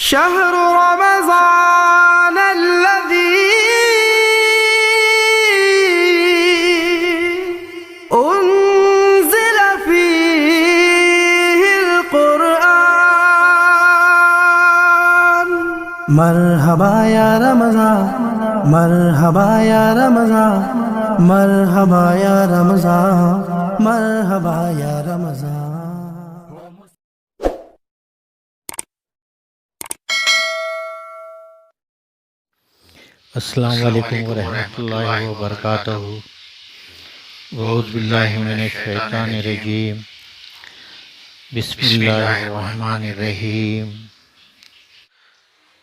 شهر رمضان الذي أنزل فيه القرآن. مرحبا يا رمضان، مرحبا يا رمضان، مرحبا يا رمضان، مرحبا يا رمضان. السلام علیکم ورحمۃ اللہ وبرکاتہ. اعوذ باللہ من الشیطان الرجیم. بسم اللہ الرحمن الرحیم.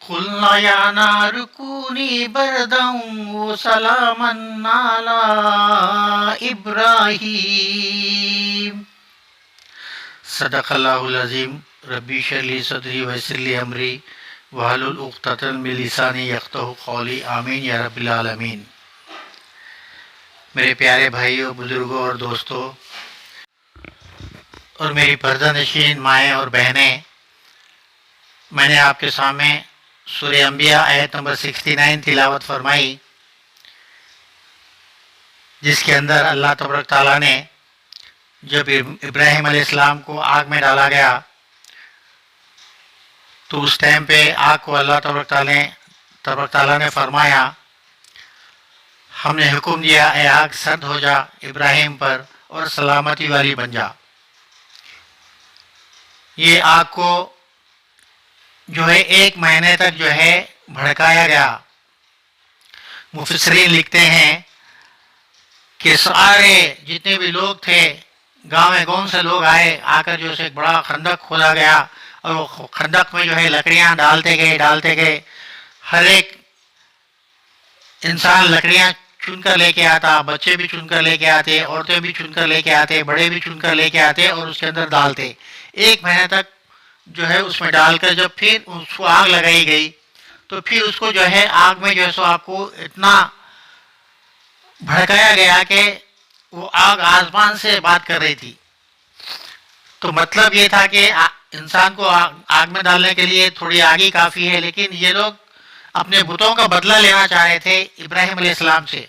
قلنا یا نار کونی بردا وسلاما علی ابراہیم. صدق اللہ العظیم. ربی اشرح لی صدری ویسر لی امری وحلل عقدۃ من لسانی یفقہوا قولی. آمین یا رب العالمین. میرے پیارے بھائیوں، بزرگوں اور دوستوں اور میری پردہ نشین مائیں اور بہنیں، میں نے آپ کے سامنے سورہ انبیاء آیت نمبر 69 تلاوت فرمائی، جس کے اندر اللہ تبارک تعالیٰ نے جب ابراہیم علیہ السلام کو آگ میں ڈالا گیا تو اس ٹائم پہ آگ کو اللہ تبارک تعالیٰ نے فرمایا، ہم نے حکم دیا اے آگ سرد ہو جا ابراہیم پر اور سلامتی والی بن جا. یہ آگ کو جو ہے 1 مہینے تک جو ہے بھڑکایا گیا. مفسرین لکھتے ہیں کہ سارے جتنے بھی لوگ تھے گاؤں سے لوگ آئے، آ کر جو ہے ایک بڑا خندق کھودا گیا اور وہ خندق میں جو ہے لکڑیاں ڈالتے گئے. ہر ایک انسان لکڑیاں چن کر لے کے آتا، بچے بھی چن کر لے کے آتے، عورتیں بھی چن کر لے کے آتے، بڑے بھی چن کر لے کے آتے اور اس کے اندر ڈالتے. 1 مہینے تک جو ہے اس میں ڈال کر جب پھر اس کو آگ لگائی گئی تو پھر اس کو جو ہے آگ میں جو ہے سو آپ کو اتنا بھڑکایا گیا کہ وہ آگ آسمان سے بات کر رہی تھی. تو مطلب یہ تھا کہ انسان کو آگ میں ڈالنے کے لیے تھوڑی آگ ہی کافی ہے، لیکن یہ لوگ اپنے بتوں کا بدلہ لینا چاہ رہے تھے ابراہیم علیہ السلام سے.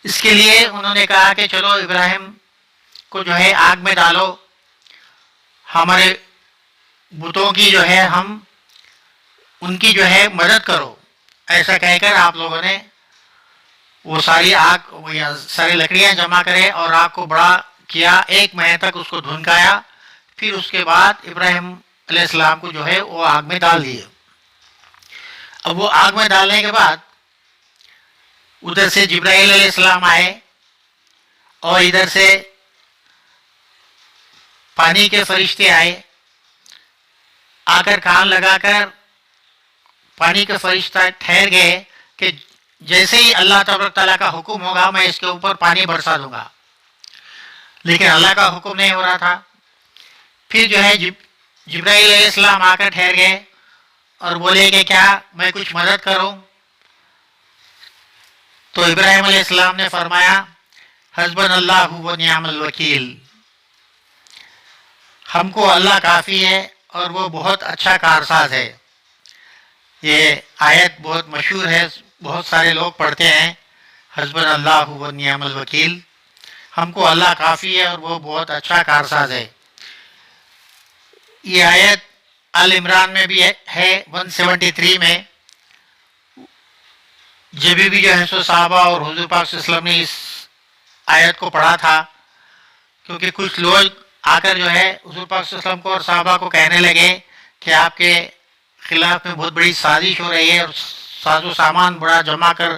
اس کے لیے انہوں نے کہا کہ چلو ابراہیم کو جو ہے آگ میں ڈالو، ہمارے بتوں کی جو ہے ہم ان کی جو ہے مدد کرو. ایسا کہہ کر آپ لوگوں نے وہ ساری لکڑیاں جمع کرے اور آگ کو بڑا کیا، 1 مہینے تک اس کو دھنکایا. پھر اس کے بعد ابراہیم علیہ السلام کو جو ہے وہ آگ میں ڈال دیے. اب وہ آگ میں ڈالنے کے بعد ادھر سے جبرائیل علیہ السلام آئے اور ادھر سے پانی کے فرشتے آئے. آ کر کان لگا کر پانی کے فرشتہ ٹھہر گئے کہ جیسے ہی اللہ تبارک تعالیٰ کا حکم ہوگا میں اس کے اوپر پانی برسا دوں گا. لیکن اللہ کا حکم نہیں ہو رہا تھا. پھر جو ہے جبرائیل علیہ السلام آ کر ٹھہر گئے اور بولے کہ کیا میں کچھ مدد کروں؟ تو ابراہیم علیہ السلام نے فرمایا حسبنا اللہ و نعم الوکیل، ہم کو اللہ کافی ہے اور وہ بہت اچھا کارساز ہے. یہ آیت بہت مشہور ہے، بہت سارے لوگ پڑھتے ہیں، حسبنا اللہ و نعم الوکیل، ہم کو اللہ کافی ہے اور وہ بہت اچھا کارساز ہے. یہ آیت آل عمران میں بھی ہے 173 میں. جب بھی جو ہے سو صحابہ اور حضور پاک صلی اللہ علیہ وسلم نے اس آیت کو پڑھا تھا، کیونکہ کچھ لوگ آ کر جو ہے حضور پاک صلی اللہ علیہ وسلم کو اور صحابہ کو کہنے لگے کہ آپ کے خلاف میں بہت بڑی سازش ہو رہی ہے اور ساز و سامان بڑا جمع کر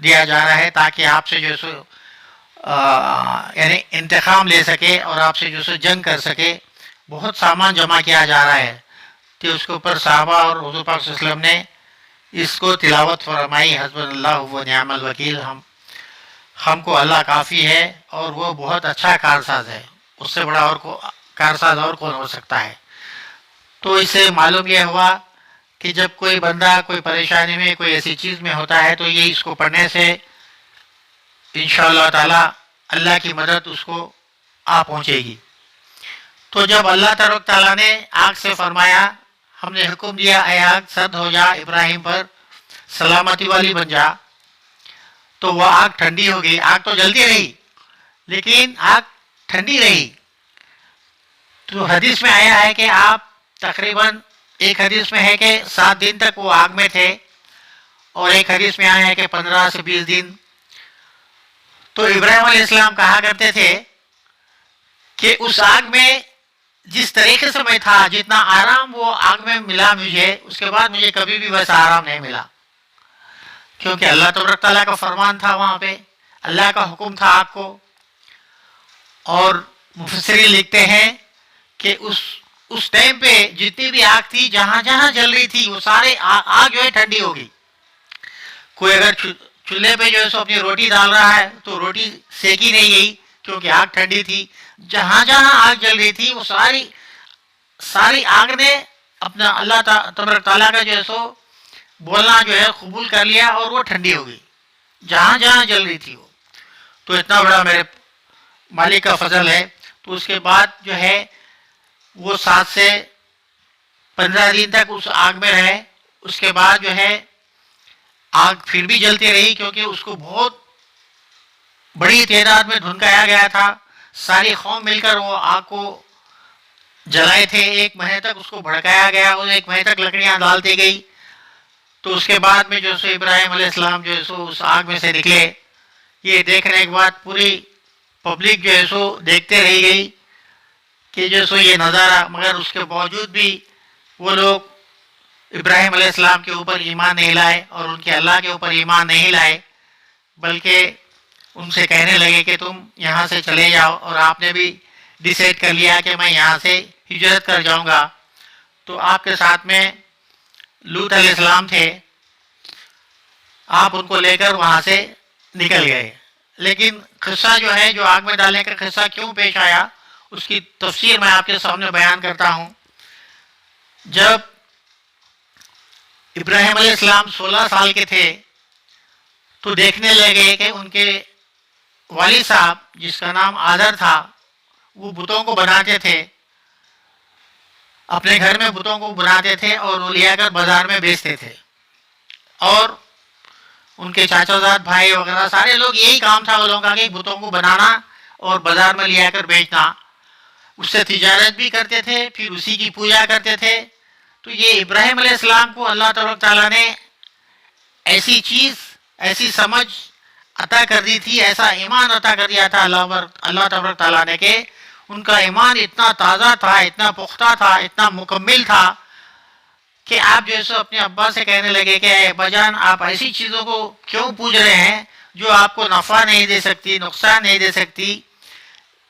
دیا جا رہا ہے تاکہ آپ سے جو ہے سو یعنی انتقام لے سکے اور آپ سے جو سو جنگ کر سکے. بہت سامان جمع کیا جا رہا ہے. تو اس کے اوپر صحابہ اور حضور پاک صلی اللہ علیہ وسلم نے اس کو تلاوت فرمائی، حسبنا اللہ و نعم الوکیل، ہم کو اللہ کافی ہے اور وہ بہت اچھا کارساز ہے، اس سے بڑا اور کارساز اور کون ہو سکتا ہے. تو اس سے معلوم یہ ہوا کہ جب کوئی بندہ کوئی پریشانی میں کوئی ایسی چیز میں ہوتا ہے تو یہ اس کو پڑھنے سے انشاءاللہ تعالی اللہ کی مدد اس کو آ پہنچے گی. تو جب اللہ تبارک تعالیٰ نے آگ سے فرمایا ہم نے حکم دیا اے آگ سرد ہو جا، ابراہیم پر سلامتی والی بن جا. تو وہ آگ ٹھنڈی ہو گئی. آگ تو جلتی رہی لیکن آگ ٹھنڈی رہی. تو حدیث میں آیا ہے کہ آپ تقریباً، ایک حدیث میں ہے کہ 7 دن تک وہ آگ میں تھے، اور ایک حدیث میں آیا ہے کہ 15 سے 20 دن. تو ابراہیم علیہ السلام کہا کرتے تھے کہ اس آگ میں جس طریقے سے میں تھا، جتنا آرام وہ آگ میں ملا مجھے، اس کے بعد مجھے کبھی بھی ویسا آرام نہیں ملا. کیونکہ اللہ تبارک تعالیٰ کا فرمان تھا وہاں پہ، اللہ کا حکم تھا آگ کو. اور مفسرین لکھتے ہیں کہ اس ٹائم پہ جتنی بھی آگ تھی، جہاں جہاں جل رہی تھی، وہ سارے آگ جو ہے ٹھنڈی ہو گئی. کوئی اگر چولہے پہ جو ہے سو اپنی روٹی ڈال رہا ہے تو روٹی سیکی نہیں گئی کیونکہ آگ ٹھنڈی تھی. جہاں جہاں آگ جل رہی تھی وہ ساری آگ نے اپنا اللہ تبارک تعالیٰ کا جو ہے سو بولنا جو ہے قبول کر لیا، اور وہ ٹھنڈی ہو گئی جہاں جہاں جل رہی تھی وہ. تو اتنا بڑا میرے مالک کا فضل ہے. تو اس کے بعد جو ہے وہ 7 سے 15 دن تک اس آگ میں رہے. اس کے بعد جو ہے آگ پھر بھی جلتی رہی، کیونکہ اس کو بہت بڑی تعداد میں دھنکایا گیا تھا. ساری قوم مل کر وہ آگ کو جلائے تھے. 1 مہینے تک اس کو بھڑکایا گیا، اور 1 مہینے تک لکڑیاں ڈالتی گئی. تو اس کے بعد میں جو سو ابراہیم علیہ السلام جو ہے سو اس آگ میں سے نکلے. یہ دیکھنے کے بعد پوری پبلک جو ہے سو دیکھتے رہ گئی کہ جو سو یہ نظارہ. مگر اس کے باوجود بھی وہ لوگ ابراہیم علیہ السلام کے اوپر ایمان نہیں لائے، اور ان کے اللہ کے اوپر ایمان نہیں لائے، بلکہ ان سے کہنے لگے کہ تم یہاں سے چلے جاؤ. اور آپ نے بھی ڈیسائیڈ کر لیا کہ میں یہاں سے ہجرت کر جاؤں گا. تو آپ کے ساتھ میں لوط علیہ السلام تھے، آپ ان کو لے کر وہاں سے نکل گئے. لیکن قصہ جو ہے، جو آگ میں ڈالنے کا قصہ کیوں پیش آیا، اس کی تفسیر میں آپ کے سامنے بیان کرتا ہوں. جب ابراہیم علیہ السلام 16 سال کے تھے تو دیکھنے لگے کہ ان کے والد صاحب جس کا نام آذر تھا، وہ بتوں کو بناتے تھے، اپنے گھر میں بتوں کو بناتے تھے اور وہ لیا کر بازار میں بیچتے تھے. اور ان کے چاچا زاد بھائی وغیرہ سارے لوگ، یہی کام تھا وہ لوگوں کا کہ بتوں کو بنانا اور بازار میں لیا کر بیچنا. اس سے تجارت بھی کرتے تھے، پھر اسی کی پوجا کرتے تھے. تو یہ ابراہیم علیہ السلام کو اللہ تبارک تعالیٰ نے ایسی چیز، ایسی سمجھ عطا کر دی تھی، ایسا ایمان عطا کر دیا تھا اللہ تبارک تعالیٰ نے، کہ ان کا ایمان اتنا تازہ تھا، اتنا پختہ تھا، اتنا مکمل تھا کہ آپ جو ہے سو اپنے ابا سے کہنے لگے کہ اے ابا جان، آپ ایسی چیزوں کو کیوں پوج رہے ہیں جو آپ کو نفع نہیں دے سکتی، نقصان نہیں دے سکتی.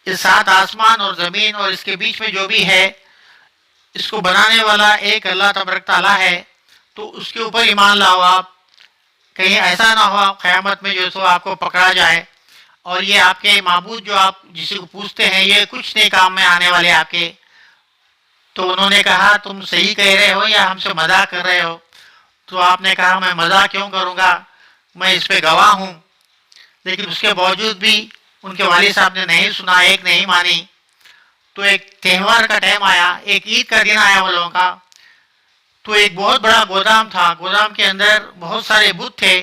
اس 7 آسمان اور زمین اور اس کے بیچ میں جو بھی ہے، اس کو بنانے والا ایک اللہ تبارک تعالیٰ ہے. تو اس کے اوپر ایمان لاؤ آپ. کہیں ایسا نہ ہو قیامت میں جو سو آپ کو پکڑا جائے اور یہ آپ کے معبود جو آپ جسے کو پوچھتے ہیں، یہ کچھ نہیں کام میں آنے والے آپ کے. تو انہوں نے کہا تم صحیح کہہ رہے ہو یا ہم سے مذاق کر رہے ہو؟ تو آپ نے کہا میں مذاق کیوں کروں گا، میں اس پہ گواہ ہوں. لیکن اس کے باوجود بھی ان کے والد صاحب نے نہیں سنا، ایک نہیں مانی. تو ایک تہوار کا ٹائم آیا، ایک عید کا دن آیا وہ لوگوں کا. تو ایک بہت بڑا گودام تھا، گودام کے اندر بہت سارے بت تھے.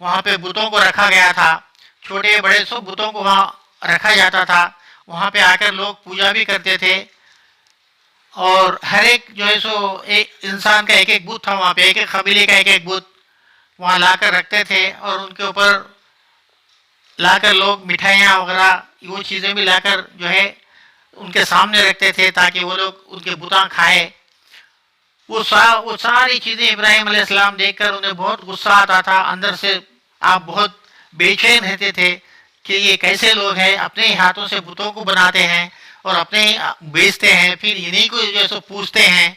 وہاں پہ بتوں کو رکھا گیا تھا، چھوٹے بڑے سب بتوں کو وہاں رکھا جاتا تھا. وہاں پہ آ کر لوگ پوجا بھی کرتے تھے. اور ہر ایک جو ہے سو ایک انسان کا ایک ایک بت تھا وہاں پہ، ایک ایک قبیلے کا ایک ایک بت وہاں لا کر رکھتے تھے. اور ان کے اوپر لا کر لوگ مٹھائیاں وغیرہ وہ چیزیں بھی لا کر جو ہے ان کے سامنے رکھتے تھے تاکہ وہ لوگ ان کے بتاں کھائے. وہ ساری چیزیں ابراہیم علیہ السلام دیکھ کر انہیں بہت غصہ آتا تھا. اندر سے آپ بہت بے چین رہتے تھے کہ یہ کیسے لوگ ہیں، اپنے ہاتھوں سے بتوں کو بناتے ہیں اور اپنے بیچتے ہیں، پھر انہیں کو جو ہے سو پوچھتے ہیں.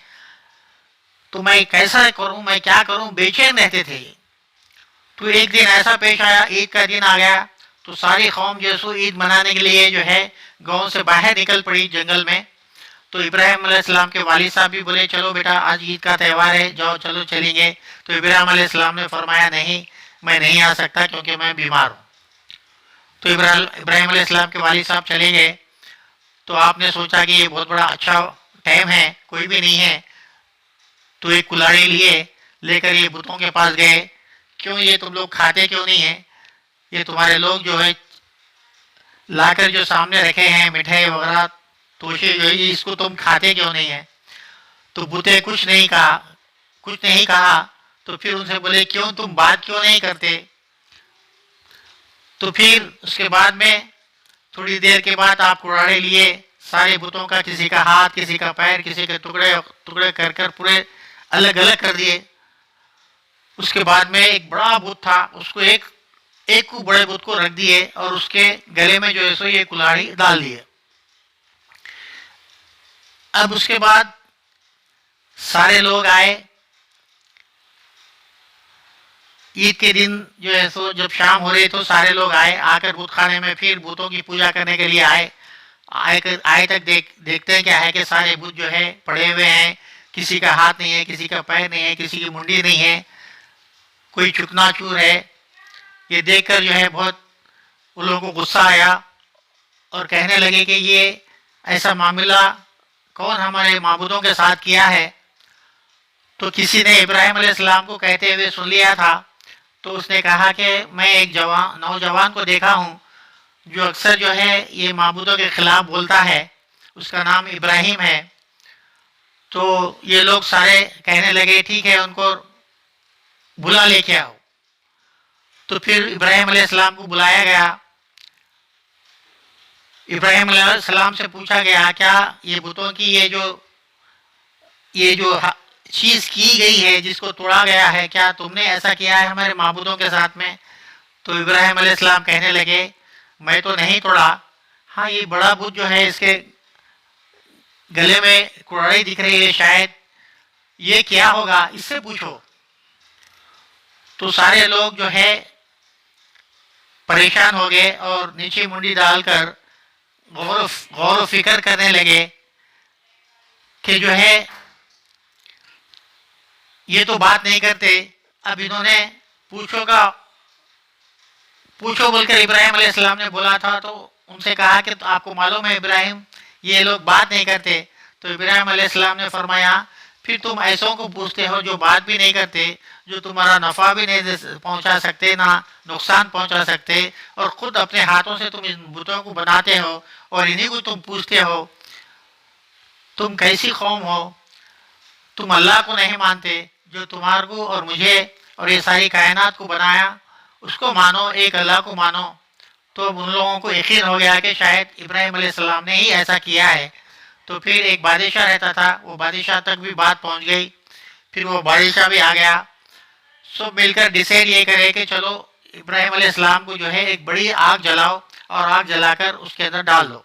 تو میں کیسا کروں، میں کیا کروں، بے چین رہتے تھے. تو ایک دن ایسا پیش آیا، عید کا دن آ گیا. تو ساری قوم جو ہے سو عید منانے کے لیے جو ہے گاؤں سے باہر نکل پڑی جنگل میں. تو ابراہیم علیہ السلام کے والد صاحب بھی بولے چلو بیٹا آج عید کا تہوار ہے، جاؤ چلو چلیں گے. تو ابراہیم علیہ السلام نے فرمایا نہیں، میں نہیں آ سکتا کیونکہ میں بیمار ہوں. تو ابراہیم علیہ السلام کے والد صاحب چلے گئے. تو آپ نے سوچا کہ یہ بہت بڑا اچھا ٹائم ہے، کوئی بھی نہیں ہے. تو ایک کلاڑی لے کر یہ بتوں کے پاس گئے. کیوں یہ تم لوگ کھاتے کیوں نہیں ہیں؟ یہ تمہارے لوگ جو ہے لا کر جو سامنے رکھے ہیں مٹھائی وغیرہ توشے جو ہے اس کو تم کھاتے کیوں نہیں ہیں؟ تو بتے کچھ نہیں کہا. تو پھر ان سے بولے کیوں تم بات کیوں نہیں کرتے؟ تو پھر اس کے بعد میں تھوڑی دیر کے بعد آپ کڑاڑے لیے سارے بتوں کا کسی کا ہاتھ کسی کا پیر کسی کے ٹکڑے کر پورے الگ الگ کر دیے. اس کے بعد میں ایک بڑا بت تھا اس کو ایک کو بڑے بت کو رکھ دیے اور اس کے گلے میں جو ہے سو یہ کلاڑی ڈال دیے. اب اس کے بعد سارے لوگ آئے. عید کے دن جو ہے سو جب شام ہو رہی تو سارے لوگ آ کر بت خانے میں پھر بتوں کی پوجا کرنے کے لیے آئے تک دیکھتے ہیں کیا ہے کہ سارے بت جو ہے پڑے ہوئے ہیں. کسی کا ہاتھ نہیں ہے کسی کا پیر نہیں ہے کسی کی منڈی نہیں ہے کوئی چکنا چور ہے. یہ دیکھ کر جو ہے بہت ان لوگوں کو غصہ آیا اور کہنے لگے کہ یہ ایسا معاملہ کون ہمارے معبودوں کے ساتھ کیا ہے؟ تو کسی نے ابراہیم علیہ السلام کو کہتے ہوئے سن لیا تھا. تو اس نے کہا کہ میں ایک نوجوان کو دیکھا ہوں جو اکثر جو ہے یہ معبودوں کے خلاف بولتا ہے. اس کا نام ابراہیم ہے. تو یہ لوگ سارے کہنے لگے ٹھیک ہے ان کو بلا لے کے آؤ. تو پھر ابراہیم علیہ السلام کو بلایا گیا. ابراہیم علیہ السلام سے پوچھا گیا کیا یہ بتوں کی یہ جو چیز کی گئی ہے جس کو توڑا گیا ہے کیا تم نے ایسا کیا ہے ہمارے معبودوں کے ساتھ میں؟ تو ابراہیم علیہ السلام کہنے لگے میں تو نہیں توڑا. ہاں یہ بڑا بت جو ہے اس کے گلے میں کڑائی دکھ رہی ہے شاید یہ کیا ہوگا اس سے پوچھو. تو سارے لوگ جو ہے پریشان ہو گئے اور نیچے منڈی ڈال کر غور و فکر کرنے لگے کہ جو ہے یہ تو بات نہیں کرتے. اب انہوں نے پوچھو بول کر ابراہیم علیہ السلام نے بولا تھا. تو ان سے کہا کہ آپ کو معلوم ہے ابراہیم یہ لوگ بات نہیں کرتے. تو ابراہیم علیہ السلام نے فرمایا پھر تم ایسوں کو پوچھتے ہو جو بات بھی نہیں کرتے جو تمہارا نفع بھی نہیں پہنچا سکتے نہ نقصان پہنچا سکتے اور خود اپنے ہاتھوں سے تم ان بتوں کو بناتے ہو اور انہی کو تم پوچھتے ہو. تم کیسی قوم ہو؟ تم اللہ کو نہیں مانتے جو تمہارے کو اور مجھے اور یہ ساری کائنات کو بنایا اس کو مانو ایک اللہ کو مانو. تو اب ان لوگوں کو یقین ہو گیا کہ شاید ابراہیم علیہ السلام نے ہی ایسا کیا ہے. تو پھر ایک بادشاہ رہتا تھا وہ بادشاہ تک بھی بات پہنچ گئی. پھر وہ بادشاہ بھی آ گیا. سب مل کر ڈیسائیڈ یہ کرے کہ چلو ابراہیم علیہ السلام کو جو ہے ایک بڑی آگ جلاؤ اور آگ جلا کر اس کے اندر ڈال دو.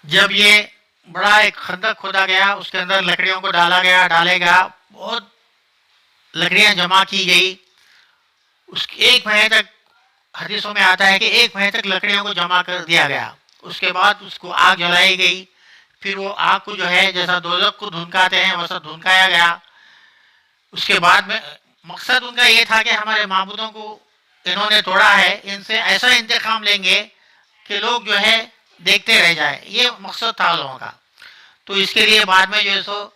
جب یہ بڑا ایک خندق کھودا گیا اس کے اندر لکڑیوں کو ڈالے گا بہت لکڑیاں جمع کی گئی. اس ایک مہینے تک حدیثوں میں آتا ہے کہ ایک مہینے تک لکڑیوں کو جمع کر دیا گیا. اس کے بعد اس کو آگ جلائی گئی. پھر وہ آگ کو جو ہے جیسا دوزخ کو دھنکاتے ہیں ویسا دھنکایا گیا. اس کے بعد میں مقصد ان کا یہ تھا کہ ہمارے معبودوں کو انہوں نے توڑا ہے ان سے ایسا انتقام لیں گے کہ لوگ جو ہے دیکھتے رہ جائے. یہ مقصد تھا لوگوں کا. تو اس کے لیے بعد میں جو ہے سو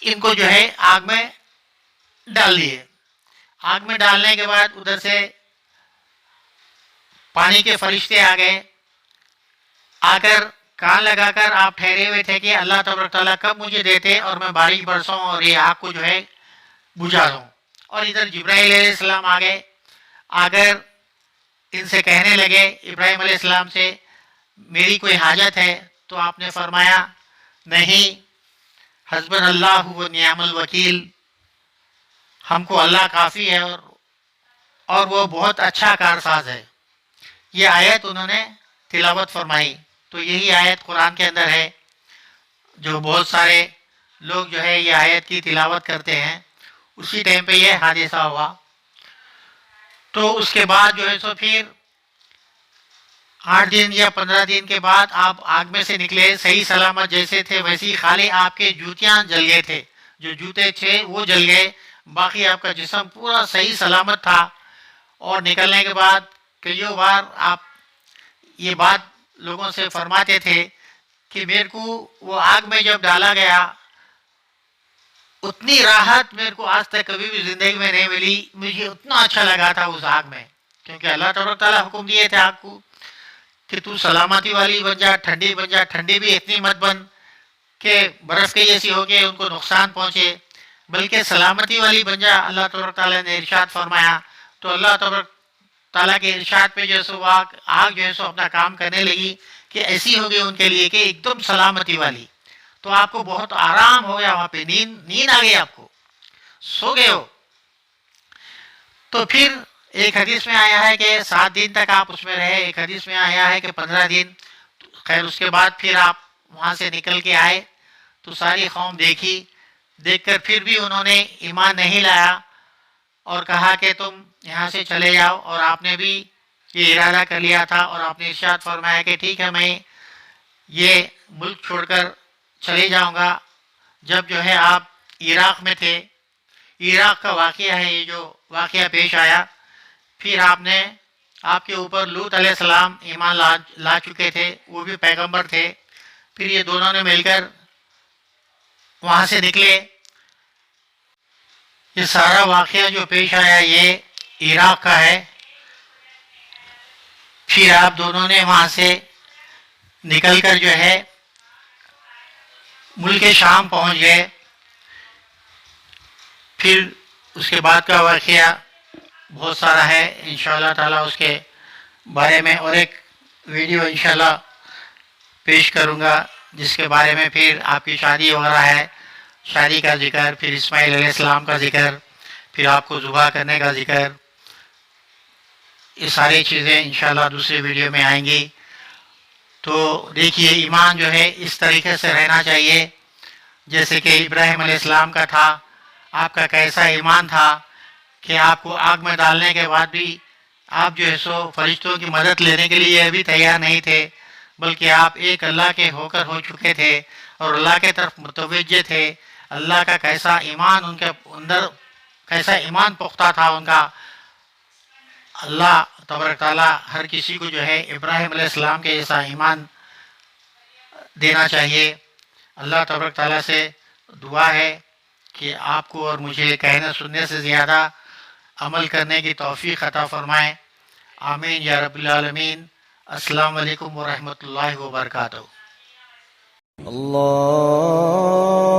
ان کو جو ہے آگ میں ڈال دیے. آگ میں ڈالنے کے بعد ادھر سے پانی کے فرشتے آ گئے. آ کر کان لگا کر آپ ٹھہرے ہوئے تھے کہ اللہ تبارک تعالیٰ کب مجھے دیتے اور میں بارش برسوں اور یہ آگ کو جو ہے بجھا دوں. اور ادھر جبرائیل علیہ السلام آ گئے. آ کر ان سے کہنے لگے ابراہیم علیہ السلام سے میری کوئی حاجت ہے؟ تو آپ نے فرمایا نہیں حسبنا اللہ و نعم الوکیل ہم کو اللہ کافی ہے اور وہ بہت اچھا کارساز ہے. یہ آیت انہوں نے تلاوت فرمائی. تو یہی آیت قرآن کے اندر ہے جو بہت سارے لوگ جو ہے یہ آیت کی تلاوت کرتے ہیں. اسی ٹائم پہ یہ حادثہ ہوا. تو اس کے بعد جو ہے سو پھر 8 دن یا 15 دن کے بعد آپ آگ میں سے نکلے صحیح سلامت جیسے تھے ویسی خالی آپ کے جوتیاں جل گئے تھے. جو جوتے تھے وہ جل گئے باقی آپ کا جسم پورا صحیح سلامت تھا. اور نکلنے کے بعد کئیوں بار آپ یہ بات لوگوں سے فرماتے تھے کہ میرے کو وہ آگ میں جب ڈالا گیا اتنی راحت میرے کو آج تک کبھی بھی زندگی میں نہیں ملی. مجھے اتنا اچھا لگا تھا اس آگ میں، کیونکہ اللہ تبارک تعالیٰ حکم دیے تھے آگ کو کہ تو سلامتی والی بن جا، ٹھنڈی بن جا. ٹھنڈی بھی اتنی مت بن کہ برف کے جیسی ہو کے ان کو نقصان پہنچے، بلکہ سلامتی والی بن جا. اللہ تبارک تعالیٰ نے ارشاد فرمایا. تو اللہ تبارک تعالیٰ کے ارشاد پہ جو ہے سو آگ جو ہے سو اپنا کام کرنے لگی کہ ایسی ہو گئی ان کے لیے کہ ایک دم سلامتی والی. تو آپ کو بہت آرام ہو گیا وہاں پہ، نیند آ گئی، آپ کو سو گئے ہو. تو پھر ایک حدیث میں آیا ہے کہ 7 دن تک آپ اس میں رہے، ایک حدیث میں آیا ہے کہ 15 دن. خیر اس کے بعد پھر آپ وہاں سے نکل کے آئے تو ساری قوم دیکھ کر پھر بھی انہوں نے ایمان نہیں لایا اور کہا کہ تم یہاں سے چلے جاؤ. اور آپ نے بھی یہ ارادہ کر لیا تھا اور آپ نے ارشاد فرمایا کہ ٹھیک ہے میں یہ ملک چھوڑ کر چلے جاؤں گا. جب جو ہے آپ عراق میں تھے، عراق کا واقعہ ہے یہ جو واقعہ پیش آیا. پھر آپ کے اوپر لوط علیہ السلام ایمان لا چکے تھے، وہ بھی پیغمبر تھے. پھر یہ دونوں نے مل کر وہاں سے نکلے. یہ سارا واقعہ جو پیش آیا یہ عراق کا ہے. پھر آپ دونوں نے وہاں سے نکل کر جو ہے ملک شام پہنچ گئے. پھر اس کے بعد کا واقعہ بہت سارا ہے، انشاءاللہ تعالیٰ اس کے بارے میں اور ایک ویڈیو انشاءاللہ پیش کروں گا جس کے بارے میں پھر آپ کی شادی وغیرہ ہے، شادی کا ذکر، پھر اسماعیل علیہ السلام کا ذکر، پھر آپ کو ذبح کرنے کا ذکر. یہ ساری چیزیں انشاءاللہ دوسری ویڈیو میں آئیں گی. تو دیکھیے ایمان جو ہے اس طریقے سے رہنا چاہیے جیسے کہ ابراہیم علیہ السلام کا تھا. آپ کا کیسا ایمان تھا کہ آپ کو آگ میں ڈالنے کے بعد بھی آپ جو ہے سو فرشتوں کی مدد لینے کے لیے بھی تیار نہیں تھے، بلکہ آپ ایک اللہ کے ہو کر ہو چکے تھے اور اللہ کے طرف متوجہ تھے. اللہ کا کیسا ایمان ان کے اندر، کیسا ایمان پختہ تھا ان کا. اللہ تبارک تعالیٰ ہر کسی کو جو ہے ابراہیم علیہ السلام کے جیسا ایمان دینا چاہیے. اللہ تبارک تعالیٰ سے دعا ہے کہ آپ کو اور مجھے کہنے سننے سے زیادہ عمل کرنے کی توفیق عطا فرمائے. آمین یا رب العالمین. السلام علیکم ورحمۃ اللہ وبرکاتہ. اللہ